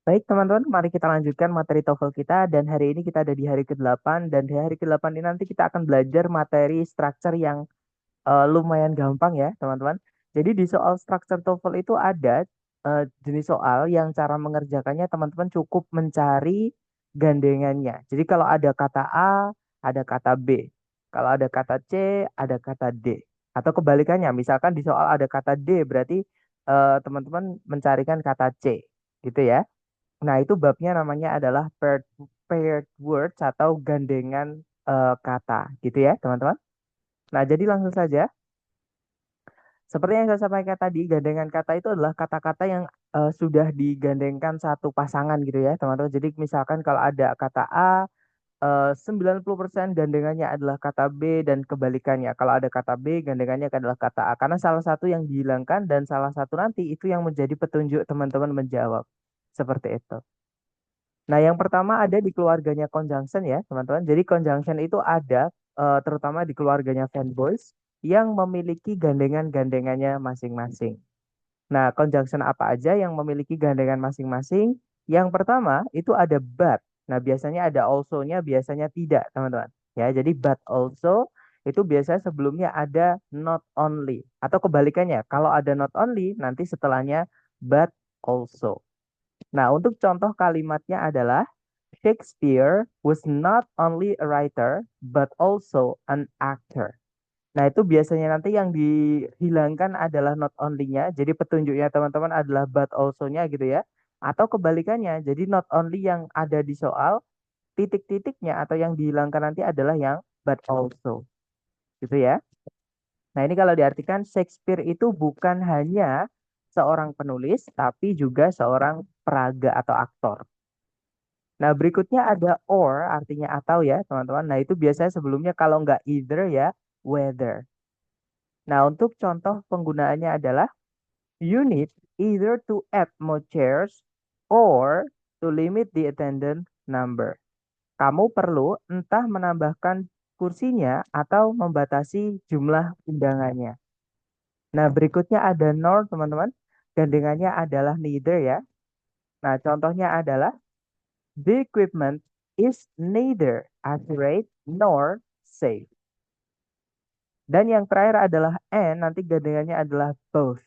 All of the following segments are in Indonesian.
Baik teman-teman, mari kita lanjutkan materi TOEFL kita dan hari ini kita ada di hari ke-8 dan di hari ke-8 ini nanti kita akan belajar materi structure yang lumayan gampang ya teman-teman. Jadi di soal structure TOEFL itu ada jenis soal yang cara mengerjakannya teman-teman cukup mencari gandengannya. Jadi kalau ada kata A, ada kata B. Kalau ada kata C, ada kata D. Atau kebalikannya, misalkan di soal ada kata D berarti teman-teman mencarikan kata C gitu ya. Nah, itu babnya namanya adalah paired words atau gandengan kata, gitu ya, teman-teman. Nah, jadi langsung saja, seperti yang saya sampaikan tadi, gandengan kata itu adalah kata-kata yang sudah digandengkan satu pasangan, gitu ya, teman-teman. Jadi, misalkan kalau ada kata A, 90% gandengannya adalah kata B dan kebalikannya. Kalau ada kata B, gandengannya adalah kata A. Karena salah satu yang dihilangkan dan salah satu nanti itu yang menjadi petunjuk teman-teman menjawab. Seperti itu. Nah, yang pertama ada di keluarganya conjunction ya, teman-teman. Jadi conjunction itu ada terutama di keluarganya fanboys yang memiliki gandengan-gandengannya masing-masing. Nah, conjunction apa aja yang memiliki gandengan masing-masing? Yang pertama itu ada but. Nah, biasanya ada also-nya, biasanya tidak, teman-teman. Ya, jadi but also itu biasanya sebelumnya ada not only atau kebalikannya. Kalau ada not only, nanti setelahnya but also. Nah, untuk contoh kalimatnya adalah Shakespeare was not only a writer but also an actor. Nah, itu biasanya nanti yang dihilangkan adalah not only-nya. Jadi petunjuknya teman-teman adalah but also-nya gitu ya. Atau kebalikannya. Jadi not only yang ada di soal, titik-titiknya atau yang dihilangkan nanti adalah yang but also. Gitu ya. Nah, ini kalau diartikan Shakespeare itu bukan hanya seorang penulis, tapi juga seorang peraga atau aktor. Nah, berikutnya ada or, artinya atau ya, teman-teman. Nah, itu biasanya sebelumnya kalau nggak either ya, whether. Nah, untuk contoh penggunaannya adalah you need either to add more chairs or to limit the attendant number. Kamu perlu entah menambahkan kursinya atau membatasi jumlah undangannya. Nah, berikutnya ada nor, teman-teman. Gandengannya adalah neither ya. Nah, contohnya adalah the equipment is neither accurate nor safe. Dan yang terakhir adalah and, nanti gandengannya adalah both.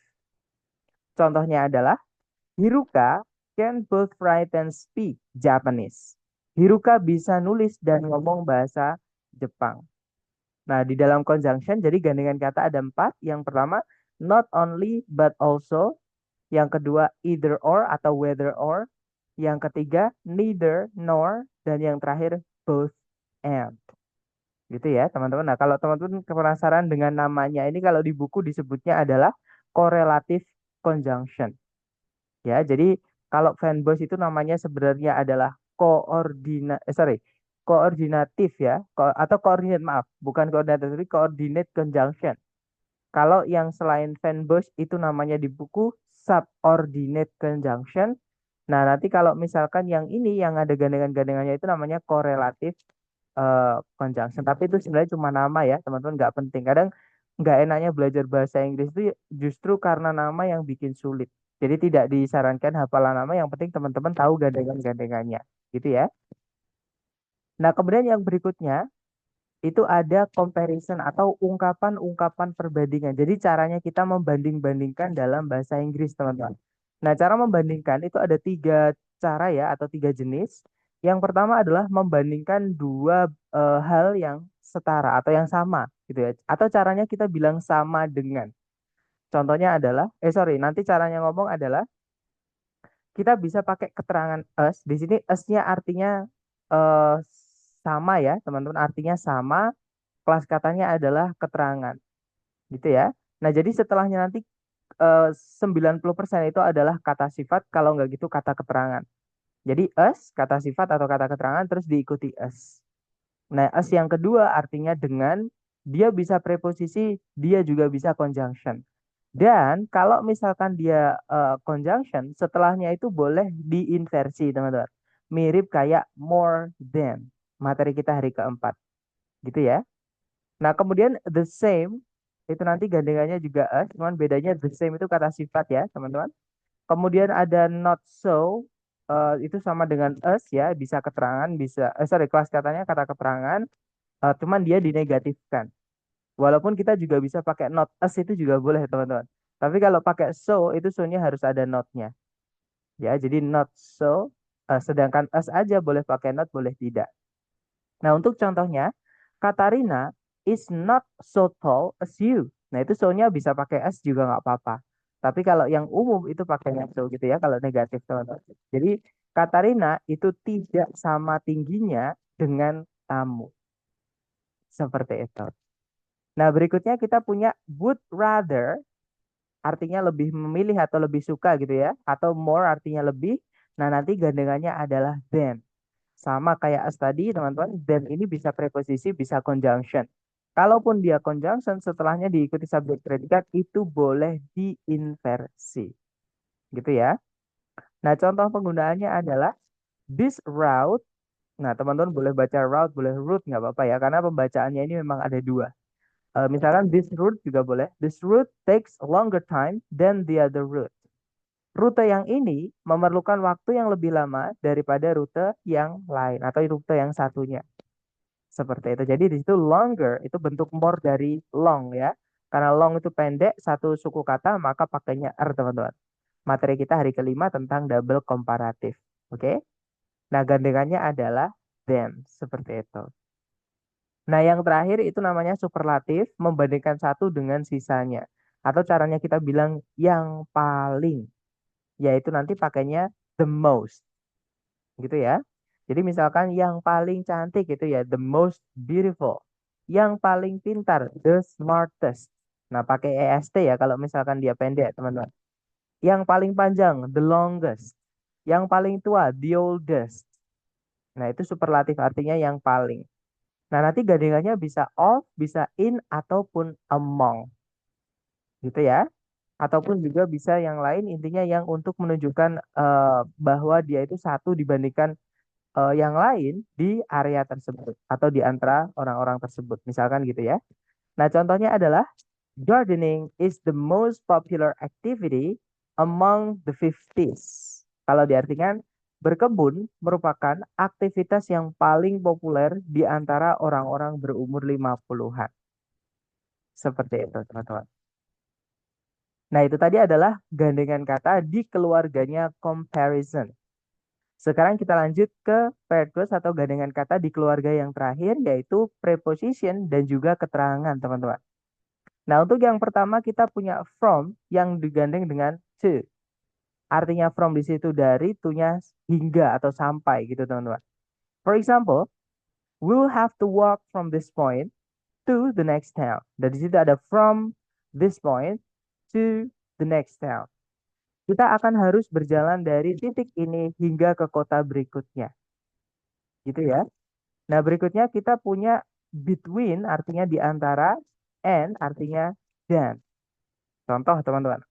Contohnya adalah Hiruka can both write and speak Japanese. Hiruka bisa nulis dan ngomong bahasa Jepang. Nah, di dalam conjunction, jadi gandengan kata ada empat. Yang pertama, not only but also. Yang kedua, either or atau whether or. Yang ketiga, neither nor. Dan yang terakhir, both and. Gitu ya, teman-teman. Nah, kalau teman-teman penasaran dengan namanya, ini kalau di buku disebutnya adalah correlative conjunction. Ya, jadi kalau fanboys itu namanya sebenarnya adalah koordinatif ya, atau koordinat maaf, bukan koordinat tapi coordinate conjunction. Kalau yang selain fanboys itu namanya di buku subordinate conjunction. Nah, nanti kalau misalkan yang ini yang ada gandengan-gandengannya itu namanya correlative conjunction. Tapi itu sebenarnya cuma nama ya, teman-teman nggak penting. Kadang nggak enaknya belajar bahasa Inggris itu justru karena nama yang bikin sulit. Jadi tidak disarankan hafalan nama, yang penting teman-teman tahu gandengan-gandengannya. Gitu ya. Nah, kemudian yang berikutnya itu ada comparison atau ungkapan-ungkapan perbandingan. Jadi caranya kita membanding-bandingkan dalam bahasa Inggris, teman-teman. Nah, cara membandingkan itu ada tiga cara ya, atau tiga jenis. Yang pertama adalah membandingkan dua hal yang setara atau yang sama, gitu ya. Atau caranya kita bilang sama dengan. Contohnya adalah, nanti caranya ngomong adalah kita bisa pakai keterangan us. Di sini us-nya artinya eh, sama ya, teman-teman. Artinya sama. Kelas katanya adalah keterangan, gitu ya. Nah, jadi setelahnya nanti eh, 90% itu adalah kata sifat, kalau nggak gitu kata keterangan. Jadi us, kata sifat atau kata keterangan, terus diikuti us. Nah, us yang kedua artinya dengan, dia bisa preposisi, dia juga bisa conjunction. Dan kalau misalkan dia conjunction, setelahnya itu boleh diinversi, teman-teman. Mirip kayak more than. Materi kita hari keempat, gitu ya. Nah, kemudian the same itu nanti gandengannya juga as, cuman bedanya the same itu kata sifat ya, teman-teman. Kemudian ada not so. itu sama dengan us ya, bisa keterangan, bisa sorry kelas katanya kata keterangan, cuman dia dinegatifkan. Walaupun kita juga bisa pakai not us itu juga boleh teman-teman. Tapi kalau pakai so itu so-nya harus ada not-nya. Ya, jadi not so, sedangkan us aja boleh pakai not, boleh tidak. Nah, untuk contohnya, Katarina is not so tall as you. Nah, itu so-nya bisa pakai as juga nggak apa-apa. Tapi kalau yang umum itu pakainya so gitu ya, kalau negatif teman-teman. Jadi, Katarina itu tidak sama tingginya dengan tamu. Seperti itu. Nah, berikutnya kita punya would rather, artinya lebih memilih atau lebih suka gitu ya. Atau more artinya lebih. Nah, nanti gandengannya adalah than. Sama kayak as tadi, teman-teman, than ini bisa preposisi, bisa conjunction. Kalaupun dia conjunction, setelahnya diikuti subjek predikat, itu boleh diinversi. Gitu ya. Nah, contoh penggunaannya adalah this route. Nah, teman-teman boleh baca route, boleh route, nggak apa-apa ya. Karena pembacaannya ini memang ada dua. Misalkan this route juga boleh. This route takes a longer time than the other route. Rute yang ini memerlukan waktu yang lebih lama daripada rute yang lain atau rute yang satunya. Seperti itu. Jadi di situ longer itu bentuk more dari long ya. Karena long itu pendek, satu suku kata, maka pakainya er, teman-teman. Materi kita hari kelima tentang double komparatif. Oke? Nah, gandengannya adalah than. Seperti itu. Nah, yang terakhir itu namanya superlatif, membandingkan satu dengan sisanya. Atau caranya kita bilang yang paling, yaitu nanti pakainya the most. Gitu ya. Jadi misalkan yang paling cantik itu ya the most beautiful. Yang paling pintar the smartest. Nah, pakai EST ya kalau misalkan dia pendek, teman-teman. Yang paling panjang the longest. Yang paling tua the oldest. Nah, itu superlatif artinya yang paling. Nah, nanti gandengannya bisa of, bisa in, ataupun among. Gitu ya. Ataupun juga bisa yang lain, intinya yang untuk menunjukkan bahwa dia itu satu dibandingkan yang lain di area tersebut. Atau di antara orang-orang tersebut. Misalkan gitu ya. Nah, contohnya adalah gardening is the most popular activity among the 50s. Kalau diartikan, berkebun merupakan aktivitas yang paling populer di antara orang-orang berumur 50-an. Seperti itu, teman-teman. Nah, itu tadi adalah gandengan kata di keluarganya comparison. Sekarang kita lanjut ke paired clause atau gandengan kata di keluarga yang terakhir, yaitu preposition dan juga keterangan, teman-teman. Nah, untuk yang pertama kita punya from yang digandeng dengan to. Artinya from di situ dari, to-nya hingga atau sampai gitu, teman-teman. For example, we'll have to walk from this point to the next town. Dan di situ ada from this point to the next town. Kita akan harus berjalan dari titik ini hingga ke kota berikutnya. Gitu ya. Nah, berikutnya kita punya between artinya di antara, and artinya dan. Contoh, teman-teman.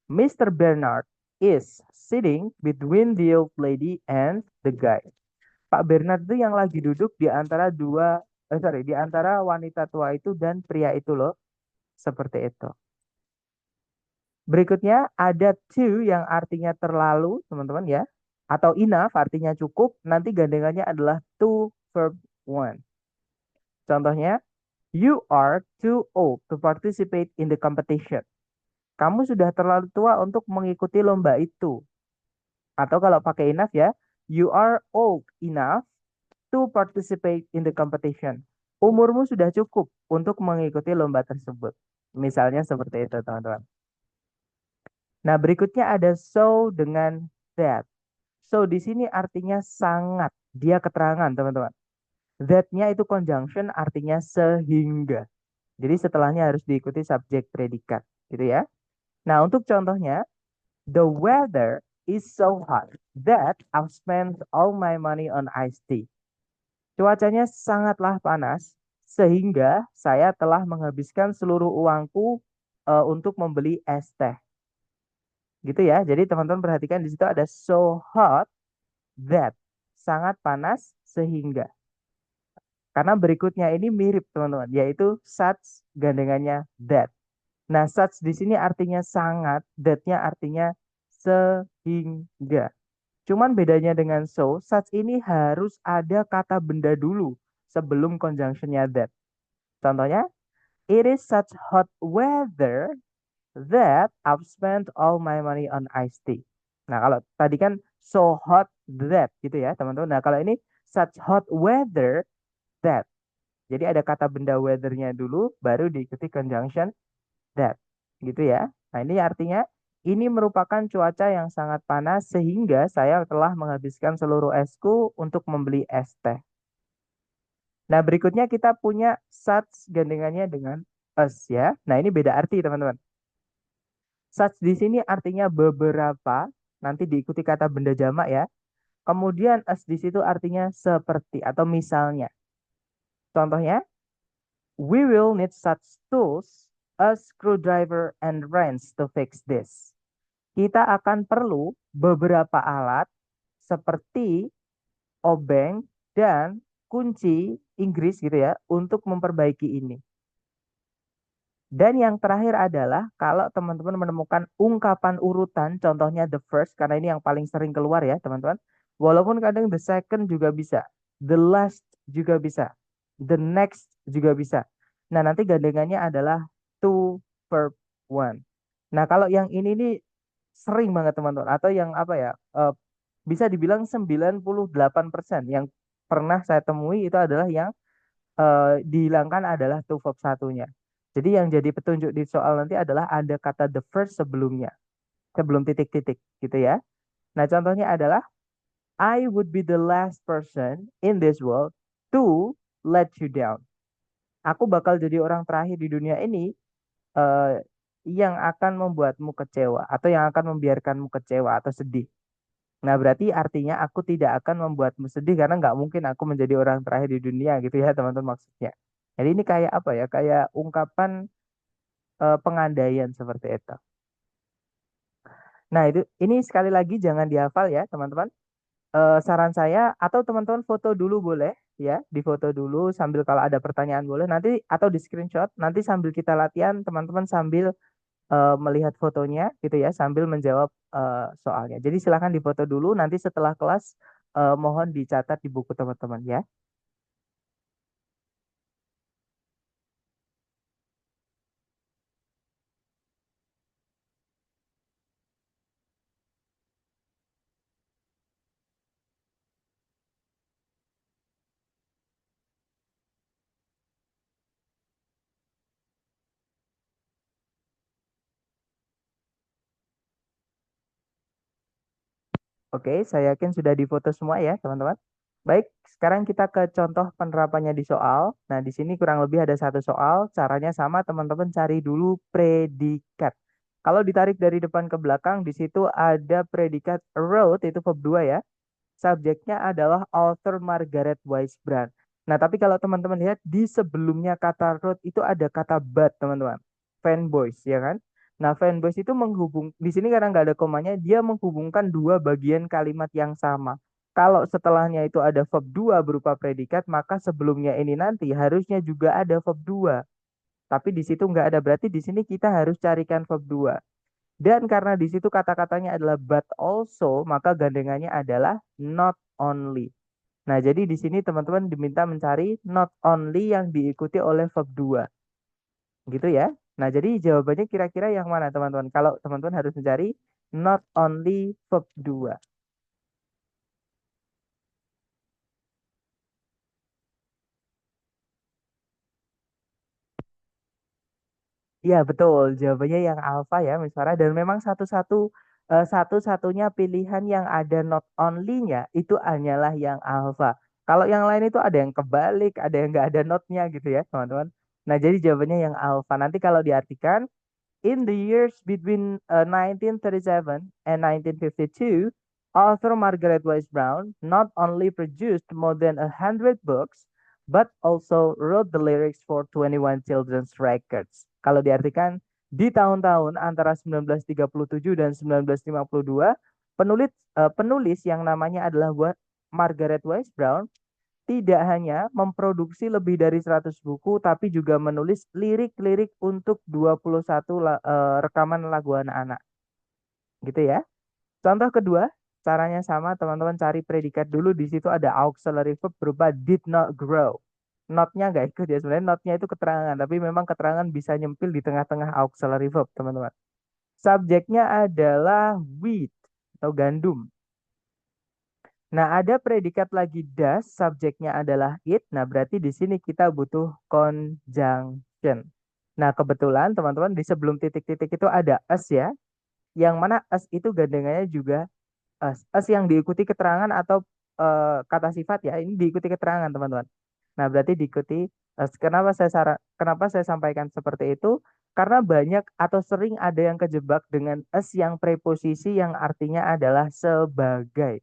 Mr. Bernard is sitting between the old lady and the guy. Pak Bernard itu yang lagi duduk di antara di antara wanita tua itu dan pria itu loh. Seperti itu. Berikutnya ada to yang artinya terlalu, teman-teman ya. Atau enough artinya cukup. Nanti gandengannya adalah to verb one. Contohnya, you are too old to participate in the competition. Kamu sudah terlalu tua untuk mengikuti lomba itu. Atau kalau pakai enough ya, you are old enough to participate in the competition. Umurmu sudah cukup untuk mengikuti lomba tersebut. Misalnya seperti itu, teman-teman. Nah, berikutnya ada so dengan that. So di sini artinya sangat. Dia keterangan, teman-teman. That-nya itu conjunction artinya sehingga. Jadi setelahnya harus diikuti subjek predikat, gitu ya. Nah, untuk contohnya, the weather is so hot that I've spent all my money on iced tea. Cuacanya sangatlah panas sehingga saya telah menghabiskan seluruh uangku untuk membeli es teh. Gitu ya. Jadi teman-teman perhatikan di situ ada so hot that. Sangat panas sehingga. Karena berikutnya ini mirip teman-teman, yaitu such gandengannya that. Nah, such di sini artinya sangat, that-nya artinya sehingga. Cuman bedanya dengan so, such ini harus ada kata benda dulu sebelum conjunctionnya that. Contohnya, it is such hot weather that I've spent all my money on iced tea. Nah, kalau tadi kan so hot that gitu ya, teman-teman. Nah, kalau ini such hot weather that. Jadi ada kata benda weather-nya dulu, baru diikuti conjunction that. Gitu ya. Nah, ini artinya ini merupakan cuaca yang sangat panas sehingga saya telah menghabiskan seluruh esku untuk membeli es teh. Nah, berikutnya kita punya such gandengannya dengan us ya. Nah, ini beda arti, teman-teman. Such di sini artinya beberapa, nanti diikuti kata benda jamak ya. Kemudian as di situ artinya seperti atau misalnya. Contohnya, we will need such tools, a screwdriver and wrench to fix this. Kita akan perlu beberapa alat seperti obeng dan kunci Inggris gitu ya untuk memperbaiki ini. Dan yang terakhir adalah kalau teman-teman menemukan ungkapan urutan, contohnya the first, karena ini yang paling sering keluar ya teman-teman. Walaupun kadang the second juga bisa, the last juga bisa, the next juga bisa. Nah, nanti gandengannya adalah two verb one. Nah, kalau yang ini nih sering banget teman-teman, atau yang apa ya, bisa dibilang 98% yang pernah saya temui itu adalah yang dihilangkan adalah to verb satunya. Jadi yang jadi petunjuk di soal nanti adalah ada kata the first sebelumnya, sebelum titik-titik gitu ya. Nah, contohnya adalah I would be the last person in this world to let you down. Aku bakal jadi orang terakhir di dunia ini eh, yang akan membuatmu kecewa atau yang akan membiarkanmu kecewa atau sedih. Nah, berarti artinya aku tidak akan membuatmu sedih karena nggak mungkin aku menjadi orang terakhir di dunia gitu ya, teman-teman maksudnya. Jadi ini kayak apa ya? Kayak ungkapan pengandaian seperti itu. Nah, itu ini sekali lagi jangan dihafal ya, teman-teman. Saran saya atau teman-teman foto dulu boleh ya, difoto dulu sambil kalau ada pertanyaan boleh nanti atau di screenshot nanti sambil kita latihan teman-teman sambil melihat fotonya gitu ya sambil menjawab soalnya. Jadi silahkan difoto dulu nanti setelah kelas mohon dicatat di buku teman-teman ya. Oke, saya yakin sudah difoto semua ya teman-teman. Baik, sekarang kita ke contoh penerapannya di soal. Nah, di sini kurang lebih ada satu soal. Caranya sama, teman-teman cari dulu predikat. Kalau ditarik dari depan ke belakang, di situ ada predikat wrote, itu verb 2 ya. Subjeknya adalah author Margaret Wise Brown. Nah, tapi kalau teman-teman lihat, di sebelumnya kata wrote itu ada kata but, teman-teman. Fanboys, ya kan? Nah, fanboys itu menghubung, di sini karena nggak ada komanya, dia menghubungkan dua bagian kalimat yang sama. Kalau setelahnya itu ada verb 2 berupa predikat, maka sebelumnya ini nanti harusnya juga ada verb 2. Tapi di situ nggak ada, berarti di sini kita harus carikan verb 2. Dan karena di situ kata-katanya adalah but also, maka gandengannya adalah not only. Nah, jadi di sini teman-teman diminta mencari not only yang diikuti oleh verb 2. Gitu ya. Nah, jadi jawabannya kira-kira yang mana teman-teman? Kalau teman-teman harus mencari not only verb 2. Iya betul, jawabannya yang alfa ya Miss Farah. Dan memang satu-satunya pilihan yang ada not only-nya itu hanyalah yang alfa. Kalau yang lain itu ada yang kebalik, ada yang nggak ada not-nya gitu ya teman-teman. Nah jadi jawabannya yang alfa. Nanti kalau diartikan in the years between 1937 and 1952, author Margaret Wise Brown not only produced more than 100 books, but also wrote the lyrics for 21 children's records. Kalau diartikan, di tahun-tahun antara 1937 dan 1952, penulis yang namanya adalah Margaret Wise Brown tidak hanya memproduksi lebih dari 100 buku, tapi juga menulis lirik-lirik untuk 21 rekaman lagu anak-anak. Gitu ya. Contoh kedua, Caranya sama, teman-teman cari predikat dulu. Di situ ada auxiliary verb berupa did not grow. Not-nya nggak ikut ya. Sebenarnya not-nya itu keterangan. Tapi memang keterangan bisa nyempil di tengah-tengah auxiliary verb, teman-teman. Subjeknya adalah wheat atau gandum. Nah, ada predikat lagi das, subjeknya adalah it. Nah, berarti di sini kita butuh conjunction. Nah, kebetulan teman-teman di sebelum titik-titik itu ada as ya. Yang mana as itu gandengannya juga as. As yang diikuti keterangan atau kata sifat ya. Ini diikuti keterangan, teman-teman. Nah, berarti diikuti as. Kenapa saya sampaikan seperti itu? Karena banyak atau sering ada yang kejebak dengan as yang preposisi yang artinya adalah sebagai.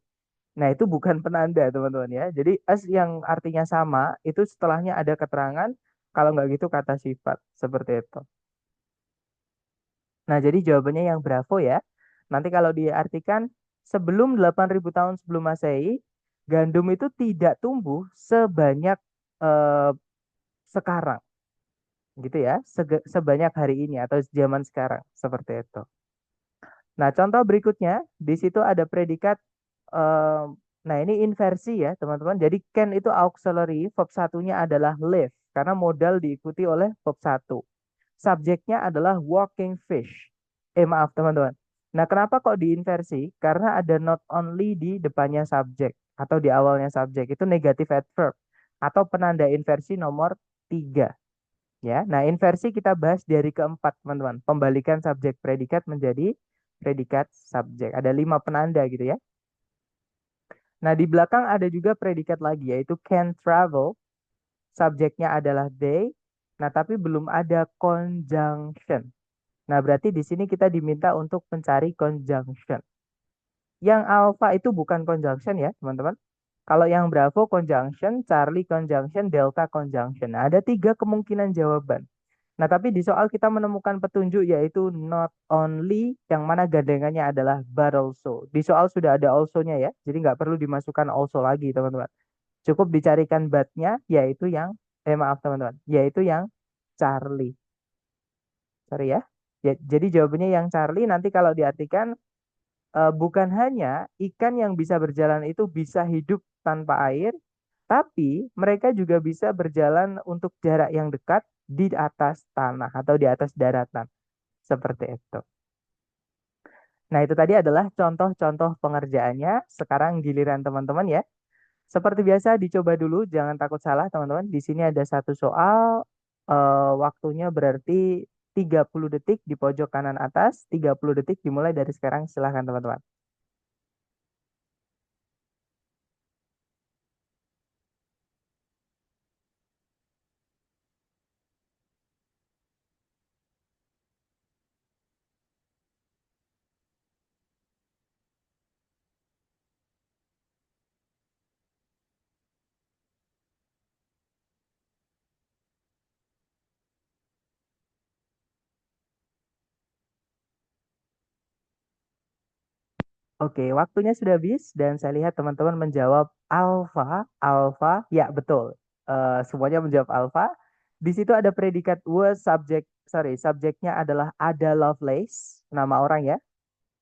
Nah, itu bukan penanda, teman-teman ya. Jadi, as yang artinya sama, itu setelahnya ada keterangan, kalau nggak gitu kata sifat. Seperti itu. Nah, jadi jawabannya yang Bravo ya. Nanti kalau diartikan, sebelum 8.000 tahun sebelum Masehi, gandum itu tidak tumbuh sebanyak eh, sekarang. Gitu ya. Sebanyak hari ini atau zaman sekarang. Seperti itu. Nah, contoh berikutnya, di situ ada predikat. eh, nah, ini inversi ya, teman-teman. Jadi, can itu auxiliary, verb satunya adalah live. Karena modal diikuti oleh verb satu. Subjeknya adalah walking fish. Maaf, teman-teman. Nah, kenapa kok diinversi? Karena ada not only di depannya subjek atau di awalnya subjek. Itu negatif adverb atau penanda inversi nomor 3. Ya, nah inversi kita bahas dari keempat, teman-teman. Pembalikan subjek predikat menjadi predikat subjek. Ada 5 penanda gitu ya. Nah, di belakang ada juga predikat lagi, yaitu can travel. Subjeknya adalah they. Nah, tapi belum ada conjunction. Nah, berarti di sini kita diminta untuk mencari conjunction. Yang alpha itu bukan conjunction ya, teman-teman. Kalau yang Bravo conjunction, Charlie conjunction, Delta conjunction. Nah, ada 3 kemungkinan jawaban. Nah, tapi di soal kita menemukan petunjuk yaitu not only yang mana gandengannya adalah but also. Di soal sudah ada also-nya ya, jadi nggak perlu dimasukkan also lagi, teman-teman. Cukup dicarikan but-nya yaitu yang, maaf teman-teman, yaitu yang Charlie. Sorry ya. Jadi jawabannya yang Charlie nanti kalau diartikan bukan hanya ikan yang bisa berjalan itu bisa hidup tanpa air, tapi mereka juga bisa berjalan untuk jarak yang dekat di atas tanah atau di atas daratan. Seperti itu. Nah, itu tadi adalah contoh-contoh pengerjaannya. Sekarang giliran teman-teman ya. Seperti biasa dicoba dulu, jangan takut salah teman-teman. Di sini ada satu soal, waktunya berarti 30 detik di pojok kanan atas, 30 detik dimulai dari sekarang. Silahkan teman-teman. Oke, waktunya sudah habis dan saya lihat teman-teman menjawab alfa, alfa, ya betul. Semuanya menjawab alfa. Di situ ada predikat was subjeknya adalah Ada Lovelace, nama orang ya.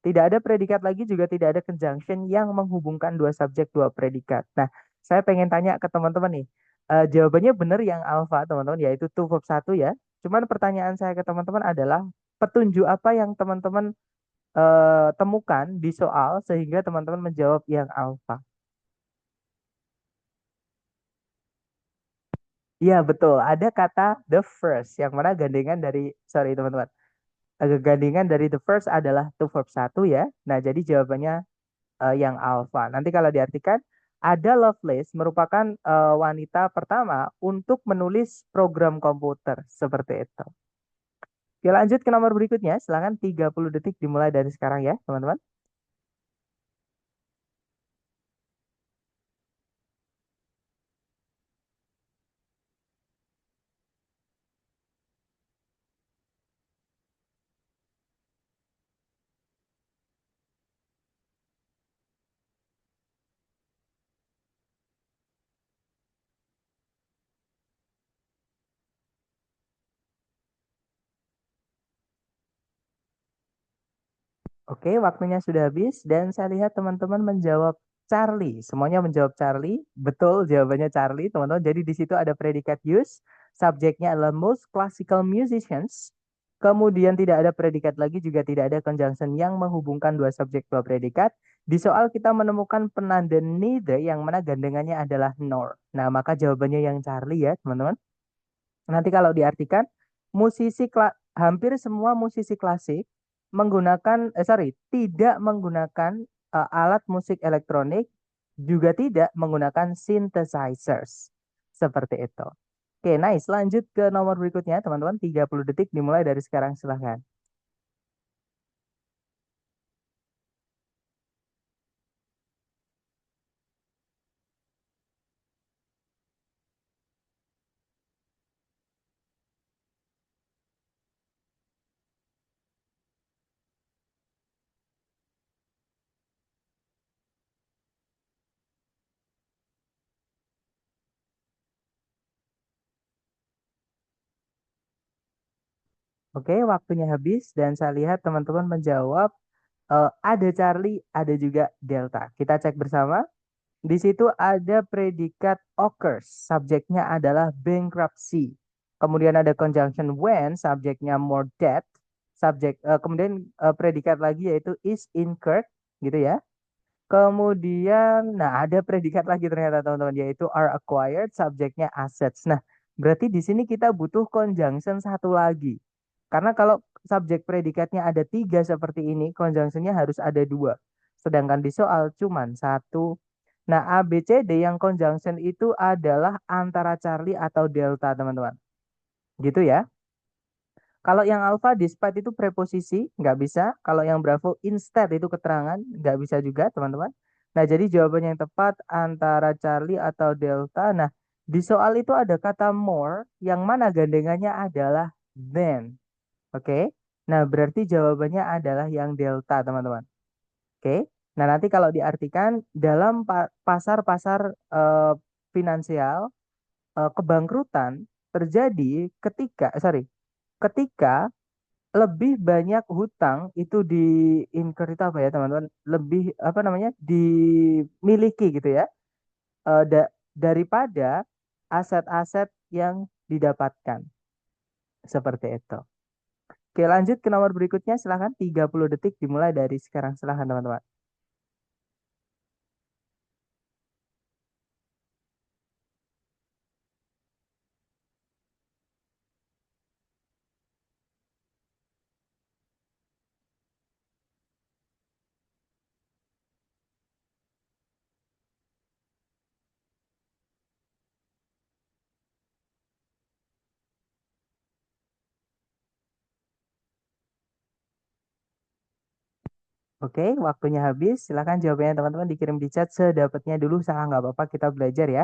Tidak ada predikat lagi juga tidak ada conjunction yang menghubungkan dua subjek dua predikat. Nah, saya pengen tanya ke teman-teman nih. Jawabannya benar yang alfa, teman-teman, yaitu to verb 1 ya. Cuman pertanyaan saya ke teman-teman adalah petunjuk apa yang teman-teman temukan di soal sehingga teman-teman menjawab yang alfa. Iya, betul. Ada kata the first yang mana gandengan dari, sorry teman-teman. Gandengan dari the first adalah to verb 1 ya. Nah, jadi jawabannya yang alfa. Nanti kalau diartikan, Ada Lovelace merupakan wanita pertama untuk menulis program komputer. Seperti itu. Oke, lanjut ke nomor berikutnya. Silakan 30 detik dimulai dari sekarang ya, teman-teman. Oke, waktunya sudah habis dan saya lihat teman-teman menjawab Charlie. Semuanya menjawab Charlie. Betul, jawabannya Charlie, teman-teman. Jadi di situ ada predikat use, subjeknya adalah most classical musicians. Kemudian tidak ada predikat lagi, juga tidak ada conjunction yang menghubungkan dua subjek dua predikat. Di soal kita menemukan penanda neither yang mana gandengannya adalah nor. Nah, maka jawabannya yang Charlie ya, teman-teman. Nanti kalau diartikan, hampir semua musisi klasik tidak menggunakan alat musik elektronik, juga tidak menggunakan synthesizers. Seperti itu. Oke, nice. Lanjut ke nomor berikutnya, teman-teman. 30 detik dimulai dari sekarang, silahkan. Oke, waktunya habis dan saya lihat teman-teman menjawab ada Charlie, ada juga Delta. Kita cek bersama. Di situ ada predikat occurs, subjeknya adalah bankruptcy. Kemudian ada conjunction when, subjeknya more debt. Kemudian predikat lagi yaitu is incurred, gitu ya. Kemudian, nah ada predikat lagi ternyata teman-teman, yaitu are acquired, subjeknya assets. Nah, berarti di sini kita butuh conjunction satu lagi. Karena kalau subjek predikatnya ada tiga seperti ini, conjunctionnya harus ada dua. Sedangkan di soal cuman satu. Nah, A, B, C, D yang conjunction itu adalah antara Charlie atau Delta, teman-teman. Gitu ya. Kalau yang alpha despite itu preposisi, nggak bisa. Kalau yang bravo instead itu keterangan, nggak bisa juga, teman-teman. Nah, jadi jawabannya yang tepat antara Charlie atau Delta. Nah, di soal itu ada kata more, yang mana gandengannya adalah than. Oke. Nah, berarti jawabannya adalah yang Delta, teman-teman. Oke. Nah, nanti kalau diartikan dalam pasar-pasar finansial, kebangkrutan terjadi ketika lebih banyak hutang itu di incur itu apa ya teman-teman? Lebih apa namanya? Dimiliki gitu ya. Daripada aset-aset yang didapatkan. Seperti itu. Oke, lanjut ke nomor berikutnya. Silahkan 30 detik dimulai dari sekarang. Silahkan teman-teman. Oke, waktunya habis. Silahkan jawabannya teman-teman dikirim di chat sedapatnya dulu. Sangat nggak apa-apa, kita belajar ya.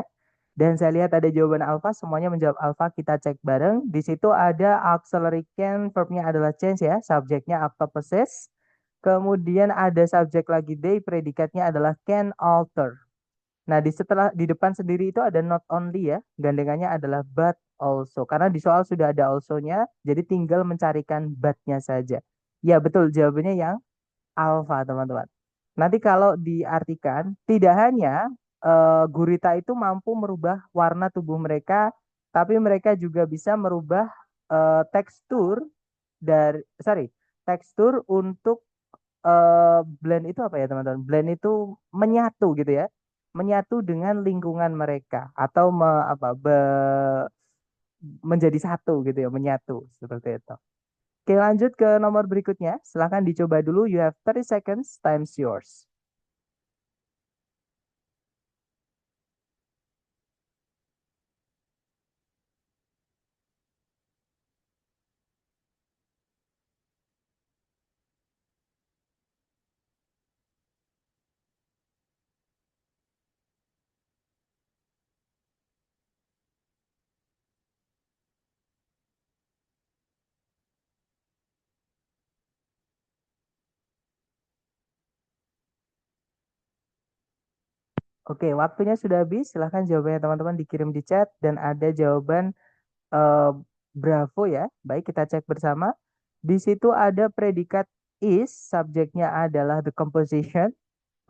Dan saya lihat ada jawaban alpha, semuanya menjawab alpha. Kita cek bareng. Di situ ada auxiliary can, verbnya adalah change ya. Subjeknya apa possess. Kemudian ada subjek lagi they, predikatnya adalah can alter. Nah, di depan sendiri itu ada not only ya. Gandengannya adalah but also. Karena di soal sudah ada also-nya, jadi tinggal mencarikan but-nya saja. Ya, betul jawabannya yang alfa, teman-teman. Nanti kalau diartikan, tidak hanya gurita itu mampu merubah warna tubuh mereka, tapi mereka juga bisa merubah tekstur tekstur untuk blend itu apa ya, teman-teman? Blend itu menyatu gitu ya. Menyatu dengan lingkungan mereka atau menjadi satu gitu ya, menyatu seperti itu. Oke, lanjut ke nomor berikutnya. Silahkan dicoba dulu. You have 30 seconds. Time's yours. Oke, waktunya sudah habis. Silahkan jawabannya teman-teman dikirim di chat. Dan ada jawaban eh, Bravo ya. Baik, kita cek bersama. Di situ ada predikat is, subjeknya adalah the composition.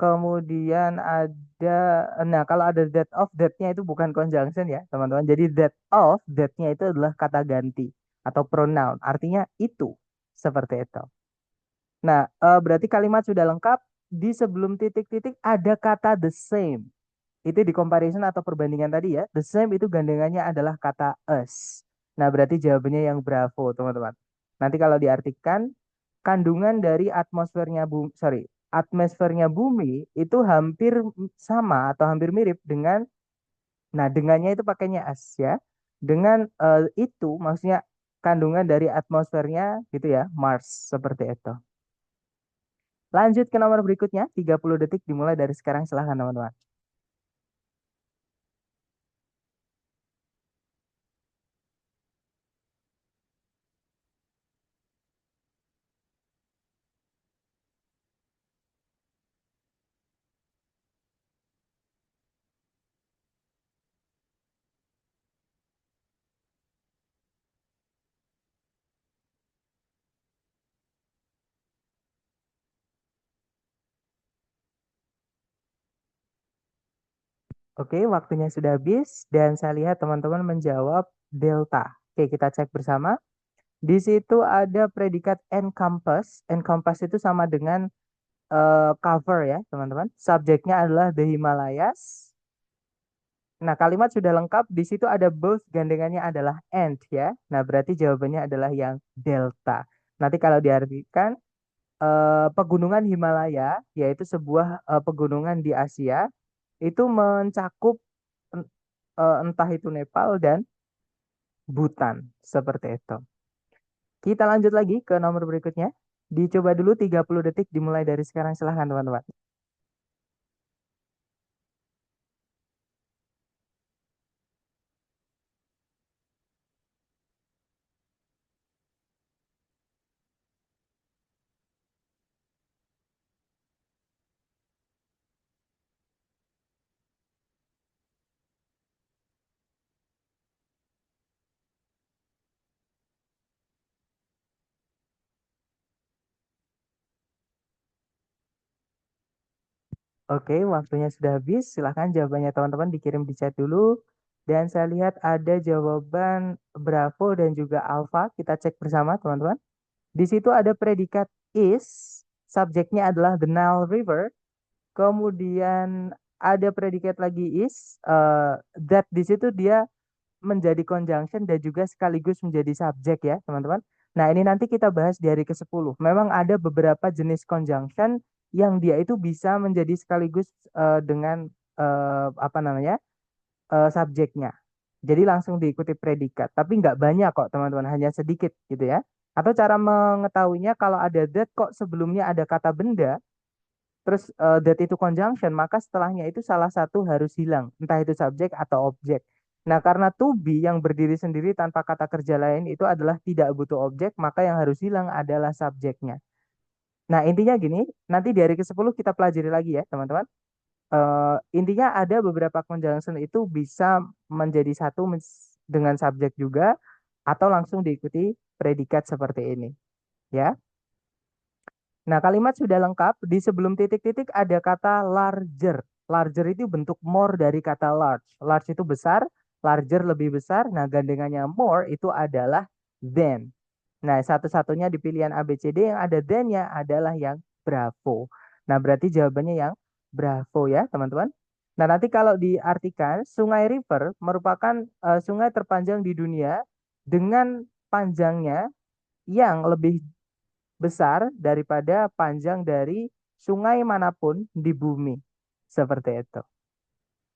Kemudian ada, nah kalau ada that of, that-nya itu bukan conjunction ya teman-teman. Jadi that of, that-nya itu adalah kata ganti atau pronoun. Artinya itu, seperti itu. Nah, berarti kalimat sudah lengkap. Di sebelum titik-titik ada kata the same. Itu di comparison atau perbandingan tadi ya. The same itu gandengannya adalah kata us. Nah, berarti jawabannya yang bravo, teman-teman. Nanti kalau diartikan, kandungan dari atmosfernya bumi, sorry, atmosfernya bumi itu hampir sama atau hampir mirip dengan, nah dengannya itu pakainya as ya. Dengan itu maksudnya kandungan dari atmosfernya gitu ya, Mars seperti itu. Lanjut ke nomor berikutnya, 30 detik dimulai dari sekarang, silahkan teman-teman. Oke, waktunya sudah habis dan saya lihat teman-teman menjawab delta. Oke, kita cek bersama. Di situ ada predikat encompass. Encompass itu sama dengan cover ya, teman-teman. Subjeknya adalah the Himalayas. Nah, kalimat sudah lengkap. Di situ ada both, gandengannya adalah and ya. Nah, berarti jawabannya adalah yang delta. Nanti kalau diartikan pegunungan Himalaya, yaitu sebuah pegunungan di Asia, itu mencakup entah itu Nepal dan Bhutan, seperti itu. Kita lanjut lagi ke nomor berikutnya. Dicoba dulu 30 detik dimulai dari sekarang, silahkan teman-teman. Oke, waktunya sudah habis. Silahkan jawabannya teman-teman dikirim di chat dulu. Dan saya lihat ada jawaban Bravo dan juga Alpha. Kita cek bersama teman-teman. Di situ ada predikat is, subjeknya adalah the Nile River. Kemudian ada predikat lagi is, that di situ dia menjadi conjunction dan juga sekaligus menjadi subjek ya, teman-teman. Nah, ini nanti kita bahas di hari ke-10. Memang ada beberapa jenis conjunction yang dia itu bisa menjadi sekaligus dengan apa namanya? Subjeknya. Jadi langsung diikuti predikat, tapi nggak banyak kok, teman-teman, hanya sedikit gitu ya. Atau cara mengetahuinya kalau ada that kok sebelumnya ada kata benda, terus that itu conjunction, maka setelahnya itu salah satu harus hilang, entah itu subjek atau objek. Nah, karena to be yang berdiri sendiri tanpa kata kerja lain itu adalah tidak butuh objek, maka yang harus hilang adalah subjeknya. Nah, intinya gini, nanti di hari ke-10 kita pelajari lagi ya, teman-teman. Intinya ada beberapa conjunction itu bisa menjadi satu dengan subjek juga, atau langsung diikuti predikat seperti ini, ya. Nah, kalimat sudah lengkap. Di sebelum titik-titik ada kata larger. Larger itu bentuk more dari kata large. Large itu besar, larger lebih besar. Nah, gandengannya more itu adalah than. Nah, satu-satunya di pilihan A, B, C, D yang ada than-nya adalah yang bravo. Nah, berarti jawabannya yang bravo ya, teman-teman. Nah, nanti kalau diartikan, Sungai River merupakan sungai terpanjang di dunia dengan panjangnya yang lebih besar daripada panjang dari sungai manapun di bumi. Seperti itu.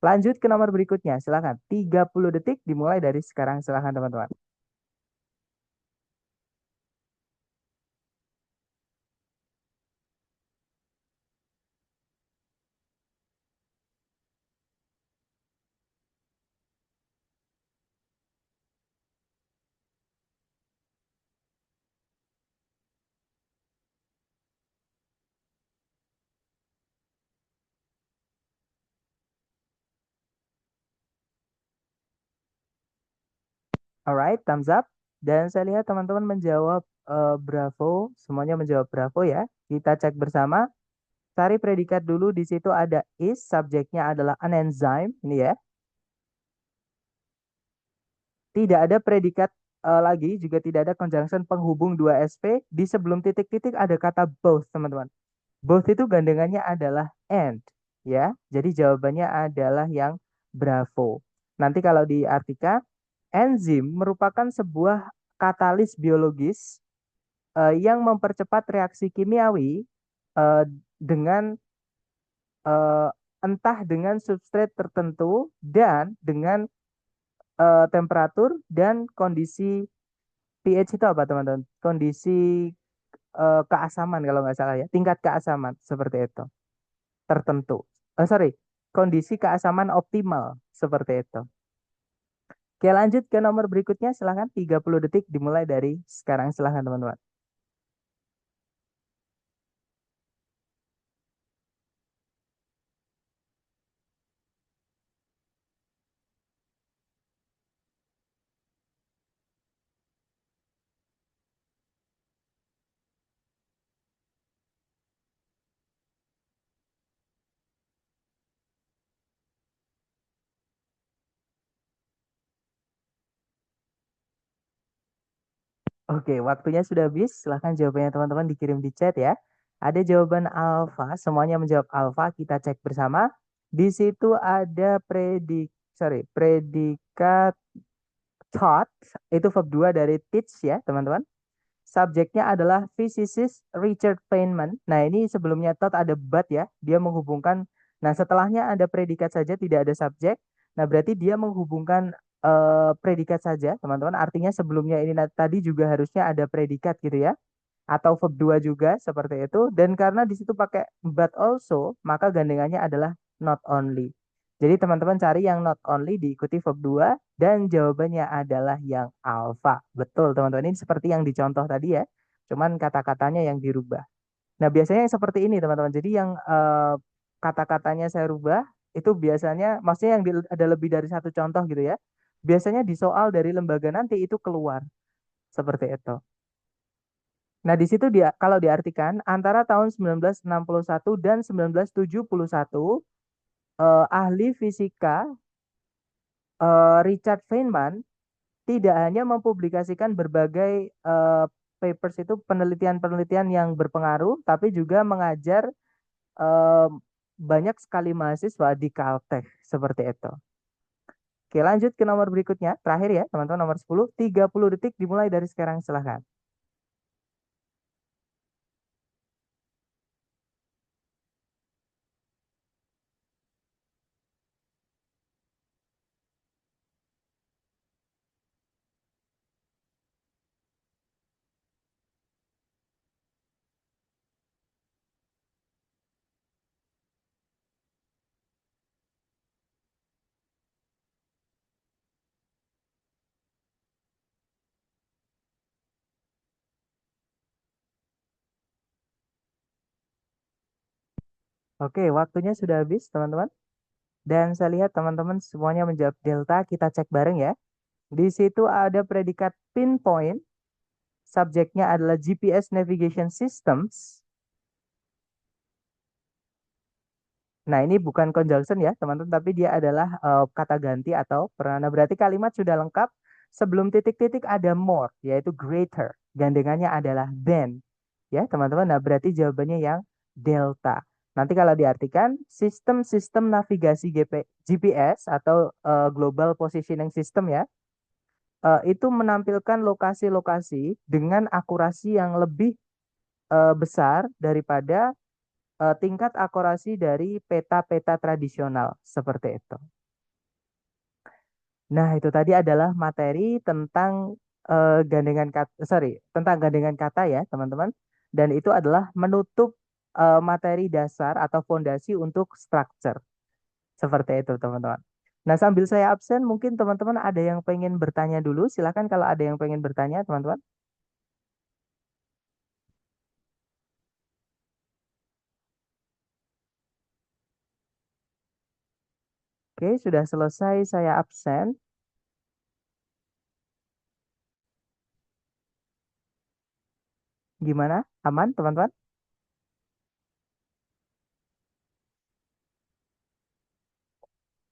Lanjut ke nomor berikutnya. Silakan. 30 detik dimulai dari sekarang. Silakan teman-teman. Alright, thumbs up. Dan saya lihat teman-teman menjawab bravo, semuanya menjawab bravo ya. Kita cek bersama. Cari predikat dulu, di situ ada is, subjeknya adalah an enzyme, ini ya. Tidak ada predikat lagi, juga tidak ada conjunction penghubung dua SP. Di sebelum titik-titik ada kata both, teman-teman. Both itu gandengannya adalah and, ya. Jadi jawabannya adalah yang bravo. Nanti kalau diartikan, enzim merupakan sebuah katalis biologis yang mempercepat reaksi kimiawi eh, dengan eh, entah dengan substrat tertentu dan dengan temperatur dan kondisi pH itu apa teman-teman? Kondisi keasaman kalau nggak salah ya, tingkat keasaman seperti itu tertentu. Sorry, kondisi keasaman optimal seperti itu. Oke, lanjut ke nomor berikutnya. Silahkan 30 detik dimulai dari sekarang. Silahkan teman-teman. Oke, waktunya sudah habis. Silahkan jawabannya teman-teman dikirim di chat ya. Ada jawaban alfa, semuanya menjawab alfa. Kita cek bersama. Di situ ada predikat taught, itu verb 2 dari teach ya, teman-teman. Subjeknya adalah physicist Richard Feynman. Nah, ini sebelumnya taught ada but ya, dia menghubungkan. Nah, setelahnya ada predikat saja, tidak ada subjek. Nah, berarti dia menghubungkan predikat saja, teman-teman. Artinya sebelumnya ini tadi juga harusnya ada predikat gitu ya, atau verb 2 juga seperti itu. Dan karena di situ pakai but also, maka gandengannya adalah not only. Jadi teman-teman cari yang not only diikuti verb 2 dan jawabannya adalah yang alpha. Betul teman-teman, ini seperti yang dicontoh tadi ya. Cuman kata-katanya yang dirubah. Nah, biasanya yang seperti ini teman-teman. Jadi yang kata-katanya saya rubah itu biasanya maksudnya yang ada lebih dari satu contoh gitu ya. Biasanya di soal dari lembaga nanti itu keluar seperti itu. Nah, di situ dia kalau diartikan antara tahun 1961 dan 1971 ahli fisika Richard Feynman tidak hanya mempublikasikan berbagai papers itu penelitian-penelitian yang berpengaruh, tapi juga mengajar eh, banyak sekali mahasiswa di Caltech seperti itu. Oke, lanjut ke nomor berikutnya. Terakhir ya, teman-teman, nomor 10. 30 detik dimulai dari sekarang, silahkan. Oke, waktunya sudah habis, teman-teman. Dan saya lihat teman-teman semuanya menjawab delta. Kita cek bareng ya. Di situ ada predikat pinpoint. Subjeknya adalah GPS Navigation Systems. Nah, ini bukan conjunction ya, teman-teman, tapi dia adalah kata ganti atau pernah. Berarti kalimat sudah lengkap. Sebelum titik-titik ada more, yaitu greater. Gandengannya adalah than. Ya, teman-teman. Nah, berarti jawabannya yang delta. Nanti kalau diartikan, sistem-sistem navigasi GPS atau Global Positioning System ya, itu menampilkan lokasi-lokasi dengan akurasi yang lebih besar daripada tingkat akurasi dari peta-peta tradisional seperti itu. Nah, itu tadi adalah materi tentang tentang gandengan kata ya, teman-teman. Dan itu adalah menutup materi dasar atau fondasi untuk structure. Seperti itu, teman-teman. Nah, sambil saya absen, mungkin teman-teman ada yang pengen bertanya dulu. Silakan kalau ada yang pengen bertanya, teman-teman. Oke, sudah selesai saya absen. Gimana? Aman, teman-teman?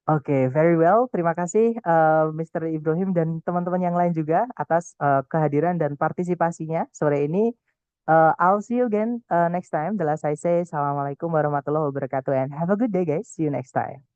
Oke, very well. Terima kasih Mr. Ibrahim dan teman-teman yang lain juga atas kehadiran dan partisipasinya sore ini. I'll see you again next time. The last I say, Assalamualaikum warahmatullahi wabarakatuh and have a good day guys. See you next time.